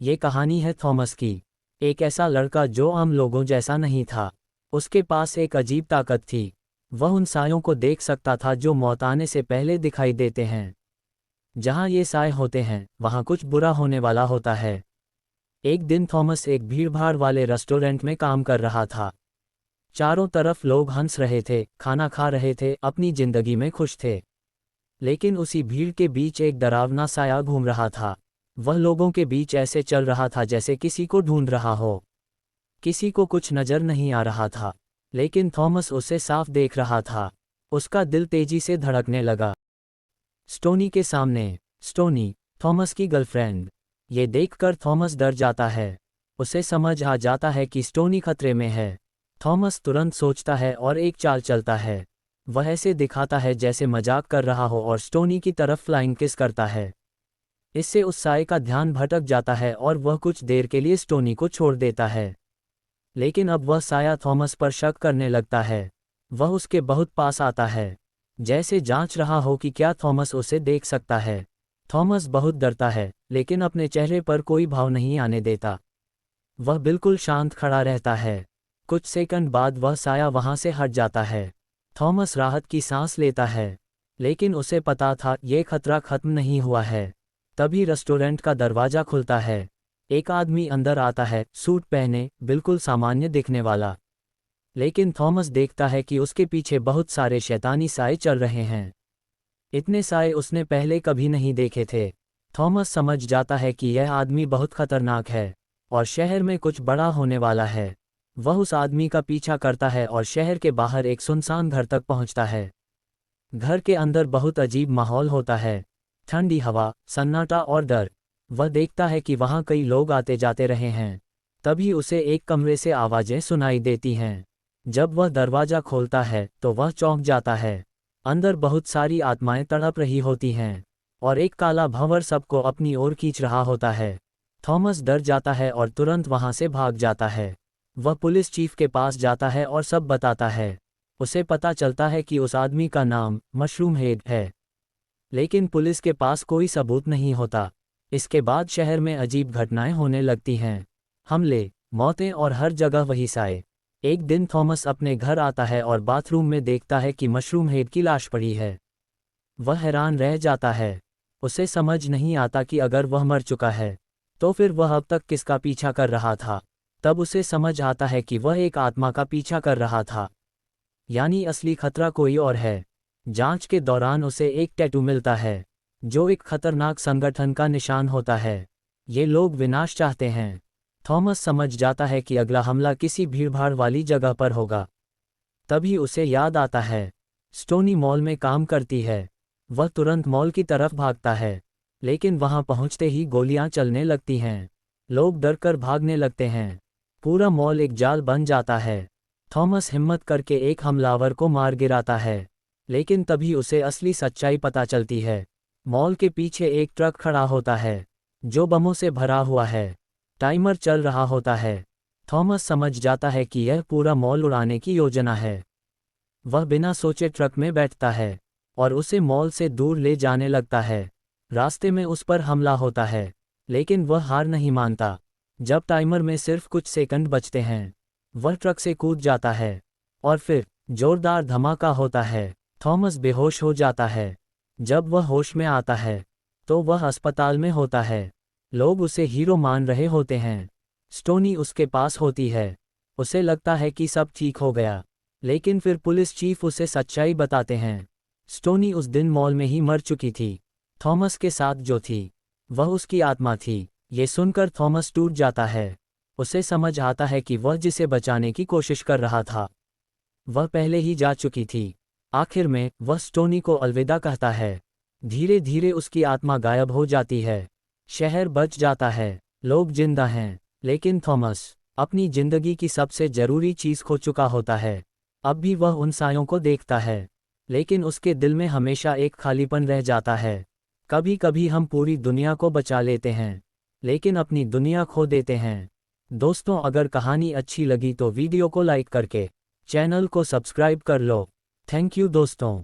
ये कहानी है थॉमस की। एक ऐसा लड़का जो आम लोगों जैसा नहीं था। उसके पास एक अजीब ताकत थी। वह उन सायों को देख सकता था जो मौत आने से पहले दिखाई देते हैं। जहाँ ये साए होते हैं वहाँ कुछ बुरा होने वाला होता है। एक दिन थॉमस एक भीड़भाड़ वाले रेस्टोरेंट में काम कर रहा था। चारों तरफ लोग हंस रहे थे, खाना खा रहे थे, अपनी जिंदगी में खुश थे। लेकिन उसी भीड़ के बीच एक डरावना साया घूम रहा था। वह लोगों के बीच ऐसे चल रहा था जैसे किसी को ढूंढ रहा हो। किसी को कुछ नजर नहीं आ रहा था, लेकिन थॉमस उसे साफ देख रहा था। उसका दिल तेजी से धड़कने लगा। स्टोनी के सामने। स्टोनी, थॉमस की गर्लफ्रेंड। ये देखकर थॉमस डर जाता है। उसे समझ आ जाता है कि स्टोनी खतरे में है। थॉमस तुरंत सोचता है और एक चाल चलता है। वह ऐसे दिखाता है जैसे मजाक कर रहा हो और स्टोनी की तरफ फ्लाइंग किस करता है। इससे उस साए का ध्यान भटक जाता है और वह कुछ देर के लिए स्टोनी को छोड़ देता है। लेकिन अब वह साया थॉमस पर शक करने लगता है। वह उसके बहुत पास आता है, जैसे जांच रहा हो कि क्या थॉमस उसे देख सकता है। थॉमस बहुत डरता है, लेकिन अपने चेहरे पर कोई भाव नहीं आने देता। वह बिल्कुल शांत खड़ा रहता है। कुछ सेकंड बाद वह साया वहां से हट जाता है। थॉमस राहत की सांस लेता है, लेकिन उसे पता था ये खतरा खत्म नहीं हुआ है। तभी रेस्टोरेंट का दरवाजा खुलता है। एक आदमी अंदर आता है, सूट पहने, बिल्कुल सामान्य दिखने वाला। लेकिन थॉमस देखता है कि उसके पीछे बहुत सारे शैतानी साए चल रहे हैं। इतने साए उसने पहले कभी नहीं देखे थे। थॉमस समझ जाता है कि यह आदमी बहुत खतरनाक है और शहर में कुछ बड़ा होने वाला है। वह उस आदमी का पीछा करता है और शहर के बाहर एक सुनसान घर तक पहुंचता है। घर के अंदर बहुत अजीब माहौल होता है। ठंडी हवा, सन्नाटा और डर। वह देखता है कि वहाँ कई लोग आते जाते रहे हैं। तभी उसे एक कमरे से आवाज़ें सुनाई देती हैं। जब वह दरवाज़ा खोलता है तो वह चौंक जाता है। अंदर बहुत सारी आत्माएं तड़प रही होती हैं और एक काला भंवर सबको अपनी ओर खींच रहा होता है। थॉमस डर जाता है और तुरंत वहाँ से भाग जाता है। वह पुलिस चीफ के पास जाता है और सब बताता है। उसे पता चलता है कि उस आदमी का नाम मशरूम हेड है, लेकिन पुलिस के पास कोई सबूत नहीं होता। इसके बाद शहर में अजीब घटनाएं होने लगती हैं। हमले, मौतें और हर जगह वही साए। एक दिन थॉमस अपने घर आता है और बाथरूम में देखता है कि मशरूम हेड की लाश पड़ी है। वह हैरान रह जाता है। उसे समझ नहीं आता कि अगर वह मर चुका है तो फिर वह अब तक किसका पीछा कर रहा था। तब उसे समझ आता है कि वह एक आत्मा का पीछा कर रहा था, यानी असली खतरा कोई और है। जांच के दौरान उसे एक टैटू मिलता है, जो एक खतरनाक संगठन का निशान होता है। ये लोग विनाश चाहते हैं। थॉमस समझ जाता है कि अगला हमला किसी भीड़भाड़ वाली जगह पर होगा। तभी उसे याद आता है, स्टोनी मॉल में काम करती है। वह तुरंत मॉल की तरफ भागता है, लेकिन वहां पहुंचते ही गोलियां चलने लगती हैं। लोग डरकर भागने लगते हैं। पूरा मॉल एक जाल बन जाता है। थॉमस हिम्मत करके एक हमलावर को मार गिराता है, लेकिन तभी उसे असली सच्चाई पता चलती है। मॉल के पीछे एक ट्रक खड़ा होता है, जो बमों से भरा हुआ है। टाइमर चल रहा होता है। थॉमस समझ जाता है कि यह पूरा मॉल उड़ाने की योजना है। वह बिना सोचे ट्रक में बैठता है और उसे मॉल से दूर ले जाने लगता है। रास्ते में उस पर हमला होता है, लेकिन वह हार नहीं मानता। जब टाइमर में सिर्फ कुछ सेकंड बचते हैं, वह ट्रक से कूद जाता है और फिर जोरदार धमाका होता है। थॉमस बेहोश हो जाता है। जब वह होश में आता है तो वह अस्पताल में होता है। लोग उसे हीरो मान रहे होते हैं। स्टोनी उसके पास होती है। उसे लगता है कि सब ठीक हो गया, लेकिन फिर पुलिस चीफ उसे सच्चाई बताते हैं। स्टोनी उस दिन मॉल में ही मर चुकी थी। थॉमस के साथ जो थी वह उसकी आत्मा थी। ये सुनकर थॉमस टूट जाता है। उसे समझ आता है कि वह जिसे बचाने की कोशिश कर रहा था वह पहले ही जा चुकी थी। आखिर में वह स्टोनी को अलविदा कहता है। धीरे धीरे उसकी आत्मा गायब हो जाती है। शहर बच जाता है, लोग जिंदा हैं, लेकिन थॉमस अपनी जिंदगी की सबसे जरूरी चीज खो चुका होता है। अब भी वह उन सायों को देखता है, लेकिन उसके दिल में हमेशा एक खालीपन रह जाता है। कभी कभी हम पूरी दुनिया को बचा लेते हैं, लेकिन अपनी दुनिया खो देते हैं। दोस्तों, अगर कहानी अच्छी लगी तो वीडियो को लाइक करके चैनल को सब्सक्राइब कर लो। थैंक यू दोस्तों।